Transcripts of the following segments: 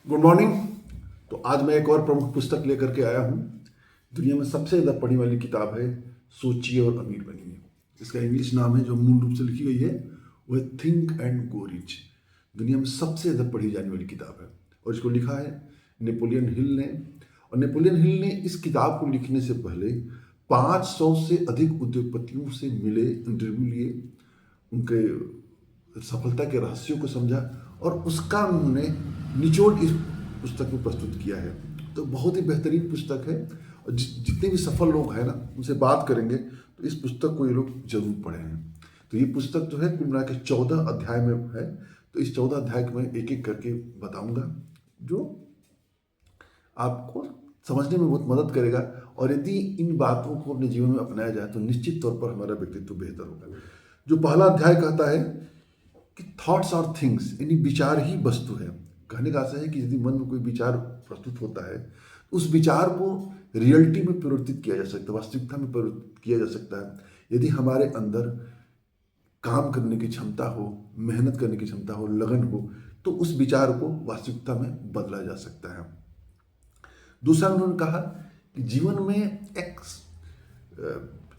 Good morning. तो आज मैं एक और प्रमुख पुस्तक लेकर के आया हूँ। दुनिया में सबसे ज़्यादा पढ़ी वाली किताब है सोचिए और अमीर बनिए। इसका इंग्लिश नाम है, जो मूल रूप से लिखी गई है वो है थिंक एंड गो रिच। दुनिया में सबसे ज़्यादा पढ़ी जाने वाली किताब है और इसको लिखा है नेपोलियन हिल ने। और नेपोलियन हिल ने इस किताब को लिखने से पहले 500 से अधिक उद्योगपतियों से मिले, इंटरव्यू लिए, उनके सफलता के रहस्यों को समझा और उसका उन्होंने निचोड़ इस पुस्तक में प्रस्तुत किया है। तो बहुत ही बेहतरीन पुस्तक है और जितने भी सफल लोग हैं ना, उनसे बात करेंगे तो इस पुस्तक को ये लोग जरूर पढ़े हैं। तो ये पुस्तक जो है कुल मिला के 14 अध्याय में है। तो इस 14 अध्याय को मैं एक एक करके बताऊंगा, जो आपको समझने में बहुत मदद करेगा। और यदि इन बातों को अपने जीवन में अपनाया जाए तो निश्चित तौर पर हमारा व्यक्तित्व बेहतर होगा। जो पहला अध्याय कहता है कि थॉट्स और थिंग्स, यानी विचार ही वस्तु है। कहने का आशय है कि यदि मन में कोई विचार प्रस्तुत होता है तो उस विचार को रियलिटी में परिवर्तित किया जा सकता है, वास्तविकता में परिवर्तित किया जा सकता है। यदि हमारे अंदर काम करने की क्षमता हो, मेहनत करने की क्षमता हो, लगन हो, तो उस विचार को वास्तविकता में बदला जा सकता है। दूसरा उन्होंने कहा कि जीवन में एक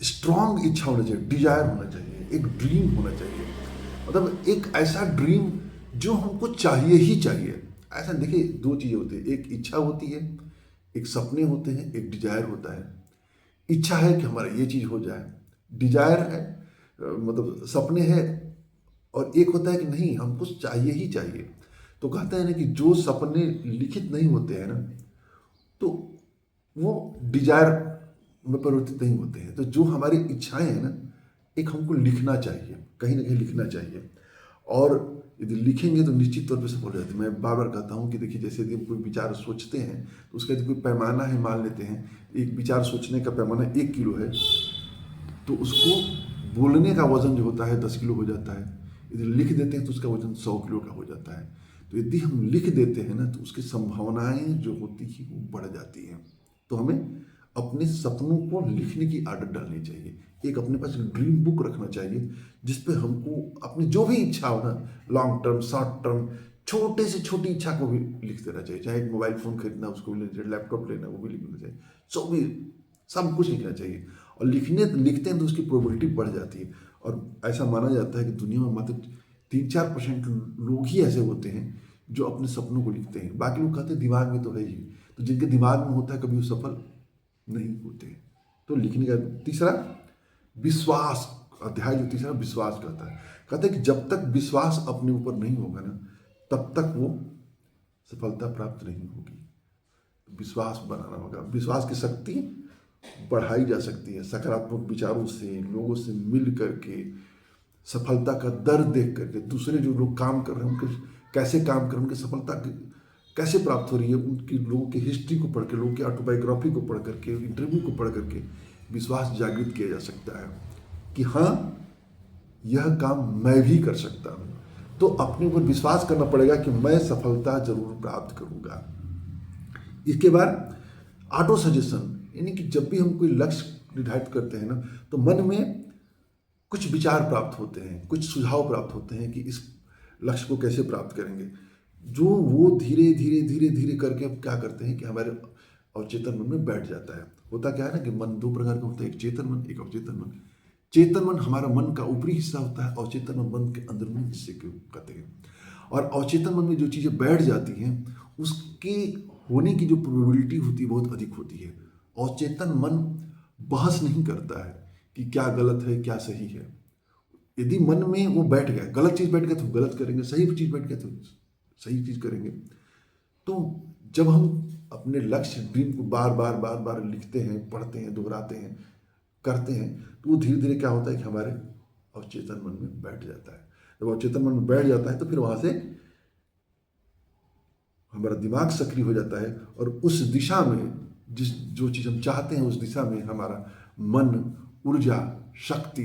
स्ट्रांग इच्छा होना चाहिए, डिजायर होना चाहिए, एक ड्रीम होना चाहिए। मतलब एक ऐसा ड्रीम जो हमको चाहिए ही चाहिए। ऐसा देखिए, दो चीज़ें होती है, एक इच्छा होती है, एक सपने होते हैं, एक डिजायर होता है। इच्छा है कि हमारा ये चीज़ हो जाए, डिजायर है मतलब सपने हैं, और एक होता है कि नहीं, हमको चाहिए ही चाहिए। तो कहते हैं ना कि जो सपने लिखित नहीं होते हैं ना, तो वो डिजायर में परिवर्तित नहीं होते हैं। तो जो हमारी इच्छाएं हैं ना, एक हमको लिखना चाहिए, कहीं ना कहीं लिखना चाहिए। और यदि लिखेंगे तो निश्चित तौर पे सफल हो जाते हैं। मैं बार बार कहता हूँ कि देखिए, जैसे यदि हम कोई विचार सोचते हैं तो उसका यदि कोई पैमाना है, मान लेते हैं एक विचार सोचने का पैमाना 1 किलो है, तो उसको बोलने का वजन जो होता है 10 किलो हो जाता है। यदि लिख देते हैं तो उसका वजन 100 किलो का हो जाता है। तो यदि हम लिख देते हैं ना, तो उसकी संभावनाएं जो होती हैं वो बढ़ जाती हैं। तो हमें अपने सपनों को लिखने की आदत डालनी चाहिए। एक अपने पास ड्रीम बुक रखना चाहिए जिस पे हमको अपनी जो भी इच्छा हो ना, लॉन्ग टर्म, शॉर्ट टर्म, छोटे से छोटी इच्छा को भी लिख देना चाहिए। चाहे एक मोबाइल फ़ोन खरीदना, उसको भी लिखना चाहिए, लैपटॉप लेना, वो भी लिखना चाहिए, जो भी, सब कुछ लिखना चाहिए। और लिखते हैं तो उसकी प्रोबेबिलिटी बढ़ जाती है। और ऐसा माना जाता है कि दुनिया में मात्र 3-4% लोग ही ऐसे होते हैं जो अपने सपनों को लिखते हैं। बाकी लोग कहते हैं दिमाग में तो है ही। तो जिनके दिमाग में होता है कभी वो सफल नहीं होते। तो लिखने का तीसरा, विश्वास अध्याय जो तीसरा विश्वास कहता है कि जब तक विश्वास अपने ऊपर नहीं होगा ना, तब तक वो सफलता प्राप्त नहीं होगी। विश्वास बनाना होगा। विश्वास की शक्ति बढ़ाई जा सकती है सकारात्मक विचारों से, लोगों से मिल करके, सफलता का दर देख करके, दूसरे जो लोग काम कर रहे हैं उनके कैसे काम कर रहे हैं, उनकी सफलता कैसे प्राप्त हो रही है, उनकी लोगों की हिस्ट्री को पढ़ के, लोगों की ऑटोबायोग्राफी को पढ़ करके, इंटरव्यू को पढ़ करके विश्वास जागृत किया जा सकता है कि हाँ, यह काम मैं भी कर सकता हूँ। तो अपने ऊपर विश्वास करना पड़ेगा कि मैं सफलता जरूर प्राप्त करूँगा। इसके बाद ऑटो सजेशन, यानी कि जब भी हम कोई लक्ष्य निर्धारित करते हैं ना, तो मन में कुछ विचार प्राप्त होते हैं, कुछ सुझाव प्राप्त होते हैं कि इस लक्ष्य को कैसे प्राप्त करेंगे। जो वो धीरे धीरे धीरे धीरे करके हम क्या करते हैं कि हमारे अवचेतन मन में बैठ जाता है। होता क्या है ना कि मन दो प्रकार का होता है, एक चेतन मन, एक अवचेतन मन। चेतन मन हमारा मन का ऊपरी हिस्सा होता है, अवचेतन मन के अंदरूनी हिस्से को कहते हैं। और अवचेतन मन में जो चीज़ें बैठ जाती हैं उसकी होने की जो प्रोबेबिलिटी होती है बहुत अधिक होती है। अवचेतन मन बहस नहीं करता है कि क्या गलत है क्या सही है। यदि मन में वो बैठ गया, गलत चीज़ बैठ गया तो गलत करेंगे, सही चीज़ बैठ गया तो सही चीज़ करेंगे। तो जब हम अपने लक्ष्य ड्रीम को बार बार बार बार लिखते हैं, पढ़ते हैं, दोहराते हैं, करते हैं, तो वो धीरे धीरे क्या होता है कि हमारे अवचेतन मन में बैठ जाता है। जब अवचेतन मन में बैठ जाता है तो फिर वहाँ से हमारा दिमाग सक्रिय हो जाता है और उस दिशा में जो चीज़ हम चाहते हैं उस दिशा में हमारा मन, ऊर्जा, शक्ति,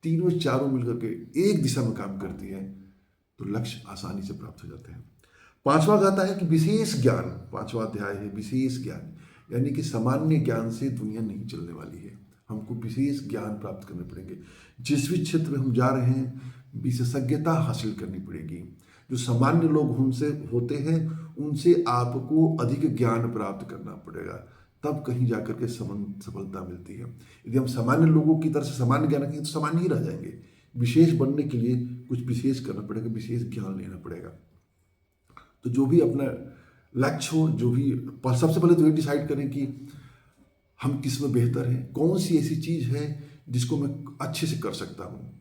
तीनों चारों मिलकर के एक दिशा में काम करती है, तो लक्ष्य आसानी से प्राप्त हो जाते हैं। पांचवा कहता है कि विशेष ज्ञान, पांचवा अध्याय है विशेष ज्ञान, यानी कि सामान्य ज्ञान से दुनिया नहीं चलने वाली है। हमको विशेष ज्ञान प्राप्त करने पड़ेंगे। जिस भी क्षेत्र में हम जा रहे हैं विशेषज्ञता हासिल करनी पड़ेगी। जो सामान्य लोग उनसे होते हैं उनसे आपको अधिक ज्ञान प्राप्त करना पड़ेगा, तब कहीं जाकर के सफलता मिलती है। यदि हम सामान्य लोगों की तरह से सामान्य ज्ञान रखेंगे तो सामान्य ही रह जाएंगे। विशेष बनने के लिए कुछ विशेष करना पड़ेगा, विशेष ज्ञान लेना पड़ेगा। तो जो भी अपना लक्ष्य हो, जो भी सबसे पहले तो ये डिसाइड करें कि हम किस में बेहतर हैं, कौन सी ऐसी चीज़ है जिसको मैं अच्छे से कर सकता हूँ,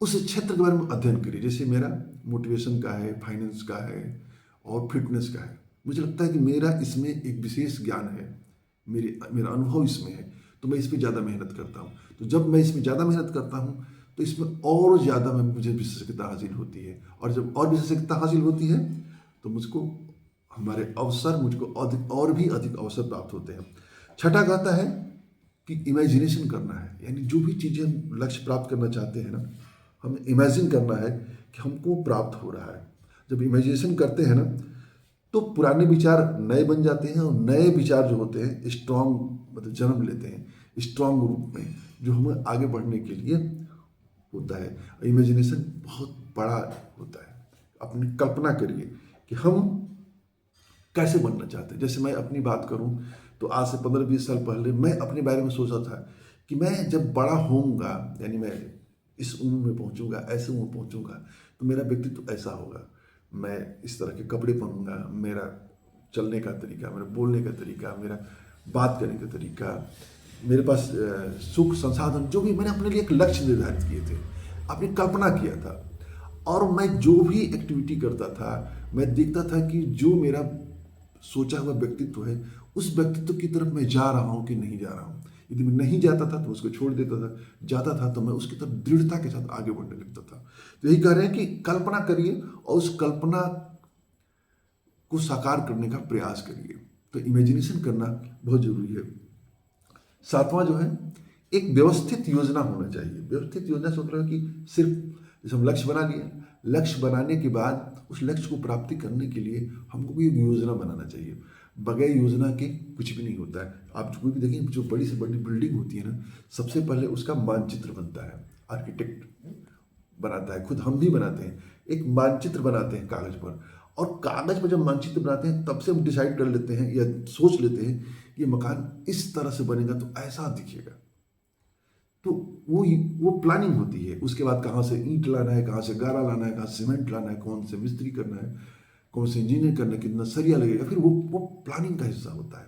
उस क्षेत्र के बारे में अध्ययन करिए। जैसे मेरा मोटिवेशन का है, फाइनेंस का है और फिटनेस का है। मुझे लगता है कि मेरा इसमें एक विशेष ज्ञान है, मेरा अनुभव इसमें है, तो मैं इस पर ज़्यादा मेहनत करता हूँ। तो जब मैं इसमें ज़्यादा मेहनत करता हूँ तो इसमें और ज़्यादा मुझे विशेषज्ञता हासिल होती है, और जब और विशेषज्ञता हासिल होती है तो मुझको और भी अधिक अवसर प्राप्त होते हैं। छठा कहता है कि इमेजिनेशन करना है, यानी जो भी चीज़ें हम लक्ष्य प्राप्त करना चाहते हैं ना, हमें इमेजिन करना है कि हमको प्राप्त हो रहा है। जब इमेजिनेशन करते हैं ना तो पुराने विचार नए बन जाते हैं, और नए विचार जो होते हैं स्ट्रॉन्ग मतलब जन्म लेते हैं स्ट्रॉन्ग रूप में, जो हमें आगे बढ़ने के लिए होता है। इमेजिनेशन बहुत बड़ा होता है। अपनी कल्पना करिए कि हम कैसे बनना चाहते हैं। जैसे मैं अपनी बात करूं तो आज से 15-20 साल पहले मैं अपने बारे में सोचा था कि मैं जब बड़ा होऊंगा, यानी मैं इस उम्र में पहुंचूंगा, ऐसे उम्र पहुंचूंगा तो मेरा व्यक्तित्व ऐसा होगा, मैं इस तरह के कपड़े पहनूंगा, मेरा चलने का तरीका, मेरा बोलने का तरीका, मेरा बात करने का तरीका, मेरे पास सुख संसाधन, जो भी मैंने अपने लिए एक लक्ष्य निर्धारित किए थे, अपनी कल्पना किया था। और मैं जो भी एक्टिविटी करता था, मैं देखता था कि जो मेरा सोचा हुआ व्यक्तित्व है, उस व्यक्तित्व की तरफ मैं जा रहा हूँ कि नहीं जा रहा हूँ। यदि मैं नहीं जाता था तो उसको छोड़ देता था, जाता था तो मैं उसकी तरफ दृढ़ता के साथ आगे बढ़ने लगता था। तो यही कह रहे हैं कि कल्पना करिए और उस कल्पना को साकार करने का प्रयास करिए। तो इमेजिनेशन करना बहुत जरूरी है। सातवां जो है, एक व्यवस्थित योजना होना चाहिए। व्यवस्थित योजना से मतलब कि सिर्फ जैसे हम लक्ष्य बना लिए, लक्ष्य बनाने के बाद उस लक्ष्य को प्राप्ति करने के लिए हमको भी एक योजना बनाना चाहिए। बगैर योजना के कुछ भी नहीं होता है। आप कोई भी देखें, जो बड़ी से बड़ी बिल्डिंग होती है ना, सबसे पहले उसका मानचित्र बनता है, आर्किटेक्ट बनाता है, खुद हम भी बनाते हैं, एक मानचित्र बनाते हैं कागज पर। और कागज पर जब मानचित्र बनाते हैं तब से हम डिसाइड कर लेते हैं या सोच लेते हैं कि ये मकान इस तरह से बनेगा तो ऐसा दिखेगा। तो वो प्लानिंग होती है। उसके बाद कहाँ से ईंट लाना है, कहाँ से गारा लाना है, कहाँ से सीमेंट लाना है, कौन से मिस्त्री करना है, कौन से इंजीनियर करना है, कितना सरिया लगेगा, फिर वो प्लानिंग का हिस्सा होता है।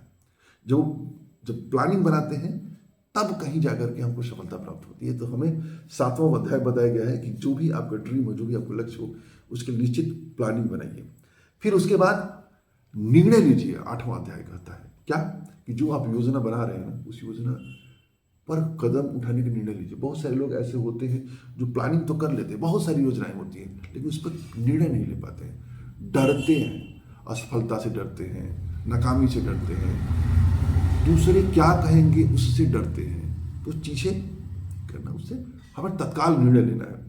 जब प्लानिंग बनाते हैं तब कहीं जाकर के हमको सफलता प्राप्त होती है। तो हमें 7वां अध्याय बताया गया है कि जो भी आपका ड्रीम हो, जो भी आपका लक्ष्य हो, उसके निश्चित प्लानिंग बनाइए। फिर उसके बाद निर्णय लीजिए। 8वां अध्याय कहता है क्या, कि जो आप योजना बना रहे हैं ना, उस योजना पर कदम उठाने का निर्णय लीजिए। बहुत सारे लोग ऐसे होते हैं जो प्लानिंग तो कर लेते हैं, बहुत सारी योजनाएं होती हैं, लेकिन उस पर निर्णय नहीं ले पाते हैं, डरते हैं, असफलता से डरते हैं, नाकामी से डरते हैं, दूसरे क्या कहेंगे उससे डरते हैं। तो चीजें करना, उससे हमें तत्काल निर्णय लेना है।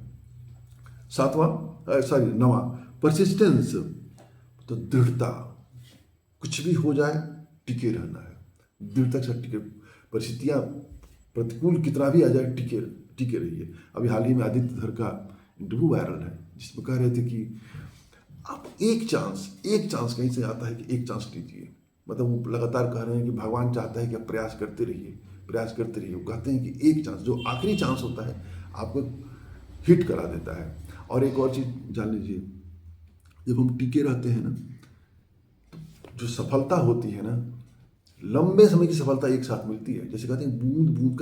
9वां परसिस्टेंस, तो दृढ़ता। कुछ भी हो जाए टिके रहना है, दृढ़ता से टिके। परिस्थितियां प्रतिकूल कितना भी आ जाए, टिके रहिए। अभी हाल ही में आदित्य धर का इंटरव्यू वायरल है, जिसमें कह रहे थे कि आप एक चांस कहीं से आता है कि एक चांस लीजिए। मतलब वो लगातार कह रहे हैं कि भगवान चाहता है कि आप प्रयास करते रहिए। वो कहते हैं कि एक चांस, जो आखिरी चांस होता है, आपको हिट करा देता है। और एक और चीज जान लीजिए, जब हम टिके रहते हैं ना, तो जो सफलता होती है ना, लंबे समय की सफलता एक साथ मिलती है। जैसे कहते हैं बूंद बूंद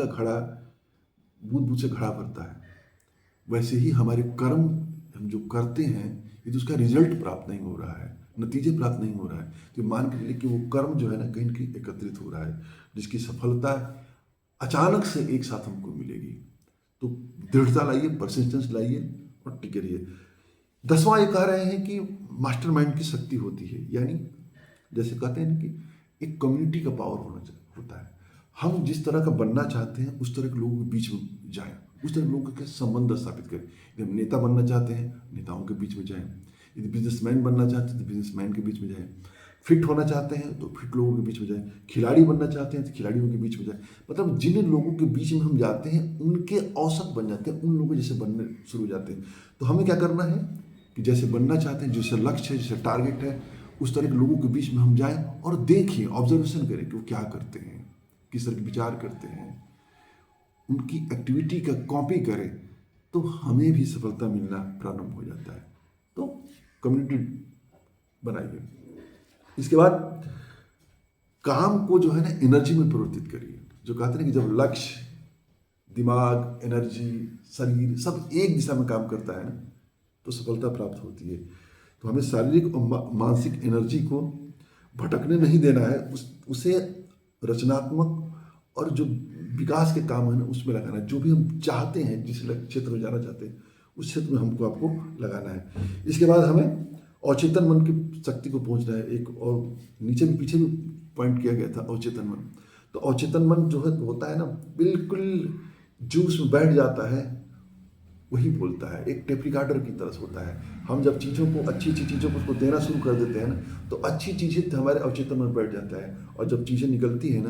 से घड़ा भरता है, वैसे ही हमारे कर्म हम जो करते हैं, यदि उसका रिजल्ट प्राप्त नहीं हो रहा है, नतीजे प्राप्त नहीं हो रहा है, तो मान के चलिए कि वो कर्म जो है ना, कहीं न कहीं एकत्रित हो रहा है, जिसकी सफलता अचानक से एक साथ हमको मिलेगी। तो दृढ़ता लाइए, परसिस्टेंस लाइए और टिके रहिए। 10वां ये कह रहे हैं कि मास्टरमाइंड की शक्ति होती है, यानी जैसे कहते हैं ना कि एक कम्युनिटी का पावर होता है। हम जिस तरह का बनना चाहते हैं उस तरह के लोगों के बीच में जाएं, उस तरह के लोगों के संबंध स्थापित करें। यदि हम नेता बनना चाहते हैं, नेताओं के बीच में जाएं। यदि बिजनेसमैन बनना चाहते हैं तो बिजनेसमैन के बीच में जाएं। फिट होना चाहते हैं तो फिट लोगों के बीच में जाएं। खिलाड़ी बनना चाहते हैं तो खिलाड़ियों के बीच में जाएं। मतलब जिन लोगों के बीच में हम जाते हैं उनके औसत बन जाते हैं, उन लोगों जैसे बनने शुरू हो जाते हैं। तो हमें क्या करना है कि जैसे बनना चाहते हैं, जैसे लक्ष्य है, जैसे टारगेट है, उस तरह के लोगों के बीच में हम जाएं और देखें, ऑब्जर्वेशन करें कि वो क्या करते हैं, किस तरह के विचार करते हैं, उनकी एक्टिविटी का कॉपी करें, तो हमें भी सफलता मिलना प्रारंभ हो जाता है। तो कम्युनिटी बनाइए। इसके बाद काम को जो है ना एनर्जी में परिवर्तित करिए। जो कहते हैं कि जब लक्ष्य, दिमाग, एनर्जी, शरीर सब एक दिशा में काम करता है ना, तो सफलता प्राप्त होती है। तो हमें शारीरिक और मानसिक एनर्जी को भटकने नहीं देना है, उसे रचनात्मक और जो विकास के काम है ना उसमें लगाना है। जो भी हम चाहते हैं, जिस क्षेत्र में जाना चाहते हैं, उस क्षेत्र में आपको लगाना है। इसके बाद हमें अवचेतन मन की शक्ति को पहुंचना है। एक और नीचे भी पीछे भी पॉइंट किया गया था अवचेतन मन। तो अवचेतन मन जो है होता है ना, बिल्कुल जो उसमें बैठ जाता है वही बोलता है, एक टेप रिकॉर्डर की तरह से होता है। हम जब चीज़ों को, अच्छी अच्छी चीज़ों को उसको देना शुरू कर देते हैं ना, तो अच्छी चीज़ें हमारे अवचेतन में बैठ जाता है। और जब चीज़ें निकलती है ना,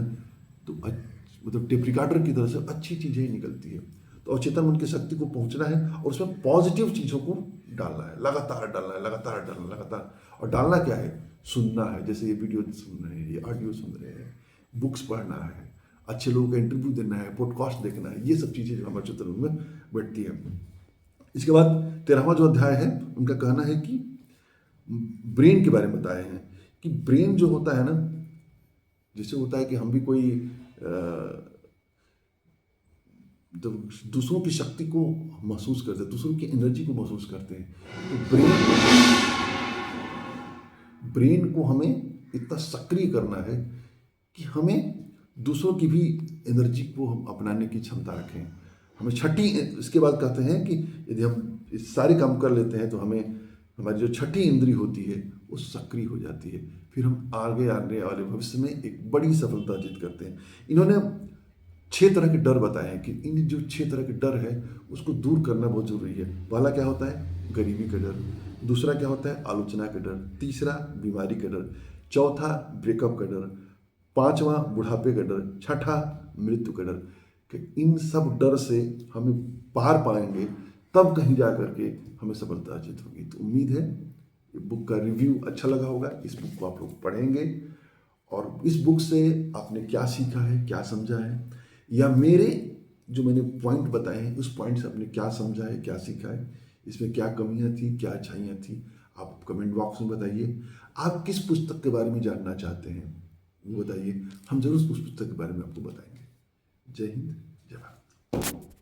तो मतलब टेप रिकॉर्डर की तरह से अच्छी चीज़ें ही निकलती है। तो अवचेतन मन की शक्ति को पहुंचना है और उसमें पॉजिटिव चीज़ों को डालना है, लगातार डालना है, लगातार डालना, लगातार। और डालना क्या है? सुनना है, जैसे ये वीडियो सुन रहे हैं, ये ऑडियो सुन रहे हैं, बुक्स पढ़ना है, अच्छे लोगों का इंटरव्यू देना है, पॉडकास्ट देखना है, ये सब चीज़ें जो हमारे अवचेतन मन में बैठती है। इसके बाद 13वां जो अध्याय है, उनका कहना है कि ब्रेन के बारे में बताए हैं कि ब्रेन जो होता है ना, जैसे होता है कि हम भी कोई तो दूसरों की शक्ति को महसूस करते हैं, दूसरों की एनर्जी को महसूस करते हैं। तो ब्रेन को हमें इतना सक्रिय करना है कि हमें दूसरों की भी एनर्जी को हम अपनाने की क्षमता रखें। हमें छठी, इसके बाद कहते हैं कि यदि हम इस सारे काम कर लेते हैं तो हमें हमारी जो छठी इंद्री होती है वो सक्रिय हो जाती है। फिर हम आगे आने वाले भविष्य में एक बड़ी सफलता अर्जित करते हैं। इन्होंने 6 तरह के डर बताए हैं कि इन जो 6 तरह के डर है उसको दूर करना बहुत जरूरी है। पहला क्या होता है? गरीबी का डर। दूसरा क्या होता है? आलोचना का डर। तीसरा बीमारी का डर। चौथा ब्रेकअप का डर। पांचवा बुढ़ापे का डर। छठा मृत्यु का डर। कि इन सब डर से हमें पार पाएंगे, तब कहीं जा करके हमें सफलता अर्जित होगी। तो उम्मीद है ये बुक का रिव्यू अच्छा लगा होगा। इस बुक को आप लोग पढ़ेंगे और इस बुक से आपने क्या सीखा है, क्या समझा है, या मेरे जो मैंने पॉइंट बताए हैं उस पॉइंट से आपने क्या समझा है, क्या सीखा है, इसमें क्या कमियां थी, क्या अच्छाइयाँ थी, आप कमेंट बॉक्स में बताइए। आप किस पुस्तक के बारे में जानना चाहते हैं वो बताइए, हम जरूर उस पुस्तक के बारे में आपको बताएंगे। जय हिंद, जय भारत।